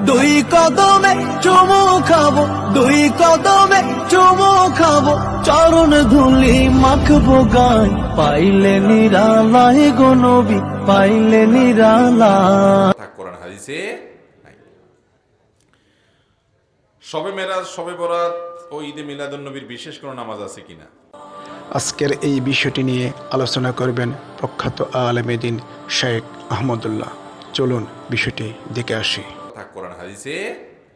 দুই কদমে চুমু খাবো, দুই কদমে চুমু খাবো, চরণ ধুলি মাখবো গায়, পাইলে নিরালায় গো নবী, পাইলে নিরালায়। কোরআন হাদিসে নাই। শবে মেরাজ, শবে বরাত ও ঈদে মিলাদুন্নবীর বিশেষ কোনো নামাজ আছে কিনা? আজকের এই বিষয়টি নিয়ে আলোচনা করবেন প্রখ্যাত আলেমে দ্বীন শেখ আহমদুল্লাহ। চলুন বিষয়টি দেখে আসি। কোরআন হাদিসে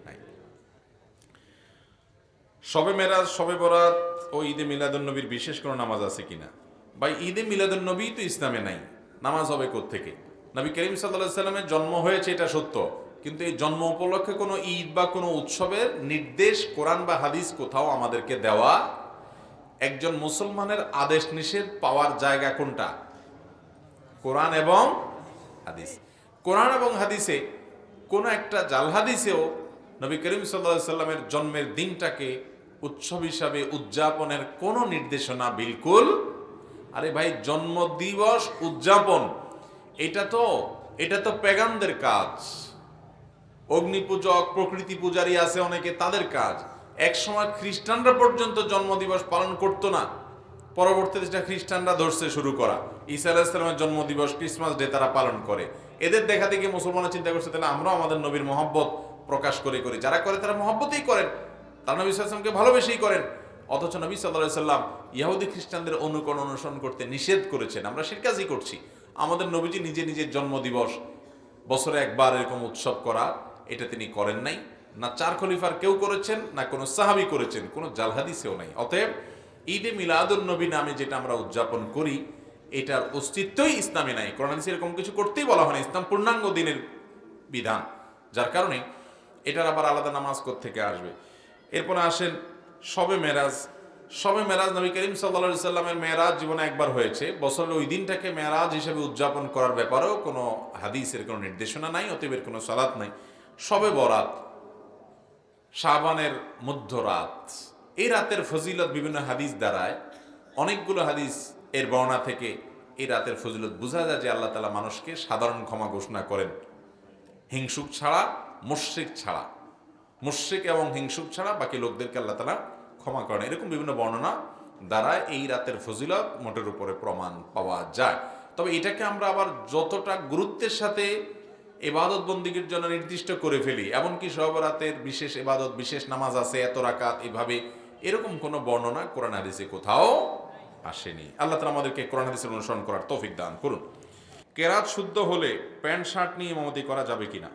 নাই। শবে মেরাজ, শবে বরাত ও ঈদে মিলাদুন্নবীর বিশেষ কোনো নামাজ আছে কিনা? ভাই, ঈদে মিলাদুন্নবী তো ইসলামে নাই, নামাজ হবে কোত্থেকে? নবী করিম সাল্লাল্লাহু আলাইহি সাল্লামের জন্ম হয়েছে, এটা সত্য, কিন্তু এই জন্ম উপলক্ষে কোনো ঈদ বা কোনো উৎসবের নির্দেশ কোরআন বা হাদিস কোথাও আমাদেরকে দেওয়া। একজন মুসলমানের আদেশ নিষেধ পাওয়ার জায়গা কোনটা? কোরআন এবং হাদিস। কোরআন এবং হাদিসে কোন একটা জাল হাদিসেও নবী করিম সাল্লাল্লাহু আলাইহি সাল্লামের জন্মের দিনটাকে উৎসব হিসাবে উদযাপনের কোনো নির্দেশনা বিলকুল। আরে ভাই, জন্মদিবস উদযাপন এটা তো পেগানদের কাজ। অগ্নি পূজক, প্রকৃতি পূজারী আছে অনেকে, তাদের কাজ। এক সময় খ্রিস্টানরা পর্যন্ত জন্মদিবস পালন করতো না, পরবর্তীতে সেটা খ্রিস্টানরা ধরছে শুরু করা। ঈসা আলাইহিস সালামের জন্মদিবস, ক্রিসমাস ডে তারা পালন করে। এদের দেখা দেখে মুসলমানরা চিন্তা করছে তাহলে আমরাও আমাদের নবীর মহব্বত প্রকাশ করি। যারা করে তারা মহব্বতেই করেন, তারা নবী সাল্লাল্লাহু আলাইহি ওয়াসাল্লামকে ভালোবেসেই করেন। অথচ নবী সাল্লাল্লাহু আলাইহি ওয়াসাল্লাম ইহুদি খ্রিস্টানদের অনুসরণ করতে নিষেধ করেছেন। আমরা সেই কাজই করছি। আমাদের নবীজি নিজে নিজের জন্মদিবস বছরে একবার এরকম উৎসব করা, এটা তিনি করেন নাই, না চার খলিফার কেউ করেছেন, না কোনো সাহাবী করেছেন, কোনো জাল হাদিসেও নাই। অতএব ঈদে মিলাদুন নবী নামে যেটা আমরা উদযাপন করি, এটার অস্তিত্বই ইসলামে নাই। কোরআন হাদিসে এরকম কিছু করতেই বলা হয় না। ইসলাম পূর্ণাঙ্গ দিনের বিধান, যার কারণে এটার আবার আলাদা নামাজ থেকে আসবে। এরপরে আসেন শবে মেরাজ। শবে মেরাজ নবী করিম সাল্লাল্লাহু আলাইহি সাল্লামের মেরাজ জীবনে একবার হয়েছে। বছরের ওই দিনটাকে মেরাজ হিসেবে উদযাপন করার ব্যাপারেও কোনো হাদিসের কোনো নির্দেশনা নাই, অতএব এর কোনো সালাত নাই। শবে বরাত, শাবানের মধ্যরাত, এই রাতের ফজিলত বিভিন্ন হাদিস দ্বারায়, অনেকগুলো হাদিস এর বর্ণনা থেকে এই রাতের ফজিলত বোঝা যায় যে আল্লাহ তাআলা মানুষকে সাধারণ ক্ষমা ঘোষণা করেন, হিংসুক ছাড়া, মুশরিক ছাড়া। মুশরিক এবং হিংসুক ছাড়া বাকি লোকদেরকে আল্লাহ তাআলা ক্ষমা করেন। এরকম বিভিন্ন বর্ণনা দ্বারা এই রাতের ফজিলত মোটের উপরে প্রমাণ পাওয়া যায়। তবে এটাকে আমরা আবার যতটা গুরুত্বের সাথে ইবাদত বন্দিগির জন্য নির্দিষ্ট করে ফেলি, এমনকি শবে বরাতের বিশেষ ইবাদত, বিশেষ নামাজ আছে এত রাকাত, এভাবে এরকম কোনো বর্ণনা কোরআন হাদিসে কোথাও আসেনি। আল্লাহ তাআলা আমাদেরকে কোরআন হাদিসের অনুসরণ করার তৌফিক দান করুন। কেরাত শুদ্ধ হলে প্যান্ট শার্ট নিয়ে ইমামতি করা যাবে কিনা?